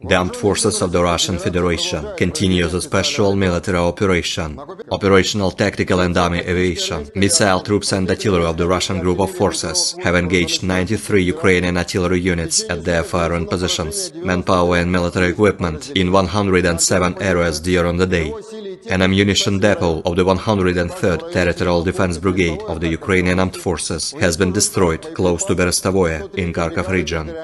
The armed forces of the Russian Federation continue the special military operation, operational, tactical and army aviation. Missile troops and artillery of the Russian group of forces have engaged 93 Ukrainian artillery units at their firing positions, manpower and military equipment in 107 areas during the day. An ammunition depot of the 103rd Territorial Defense Brigade of the Ukrainian Armed Forces has been destroyed close to Berestovoye in Kharkov region.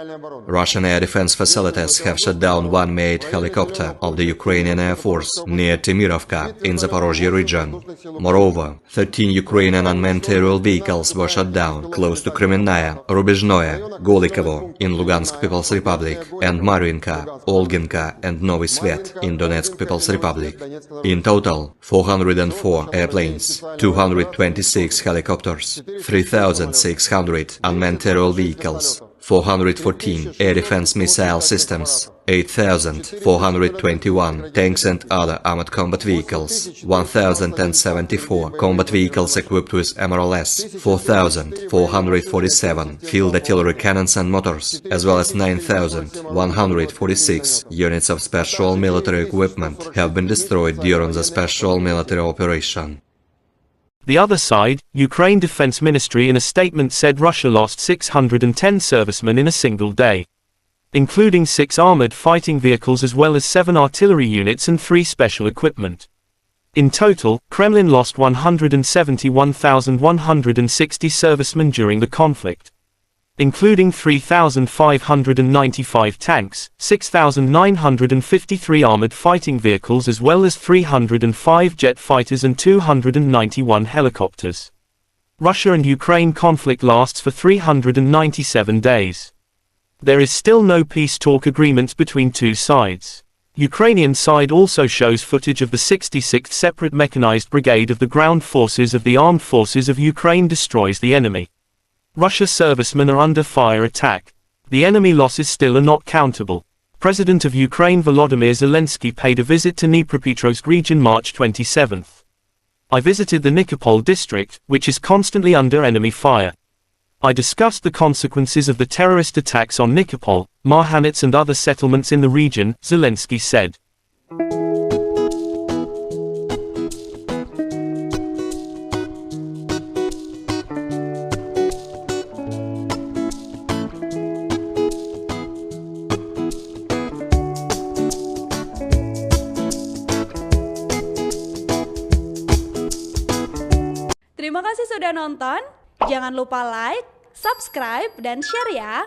Russian air defense facilities have shot down one manned helicopter of the Ukrainian Air Force near Timirovka in Zaporozhye region. Moreover, 13 Ukrainian unmanned aerial vehicles were shot down close to Kremenная, Rubezhnoye, Golikovo in Lugansk People's Republic, and Marinka, Olginka and Novy Svet in Donetsk People's Republic. In total, 404 airplanes, 226 helicopters, 3,600 unmanned aerial vehicles, 414 air defense missile systems, 8,421 tanks and other armored combat vehicles, 1,074 combat vehicles equipped with MRLS, 4,447 field artillery cannons and motors, as well as 9,146 units of special military equipment have been destroyed during the special military operation. The other side, Ukraine Defense Ministry in a statement said Russia lost 610 servicemen in a single day, including 6 armored fighting vehicles as well as 7 artillery units and 3 special equipment. In total, Kremlin lost 171,160 servicemen during the conflict, including 3,595 tanks, 6,953 armored fighting vehicles as well as 305 jet fighters and 291 helicopters. Russia and Ukraine conflict lasts for 397 days. There is still no peace talk agreements between two sides. Ukrainian side also shows footage of the 66th Separate Mechanized Brigade of the Ground Forces of the Armed Forces of Ukraine destroys the enemy. Russia servicemen are under fire attack. The enemy losses still are not countable. President of Ukraine Volodymyr Zelensky paid a visit to Dnipropetrovsk region March 27. I visited the Nikopol district, which is constantly under enemy fire. I discussed the consequences of the terrorist attacks on Nikopol, Marhanets and other settlements in the region, Zelensky said. Terima kasih sudah nonton, jangan lupa like, subscribe, dan share ya!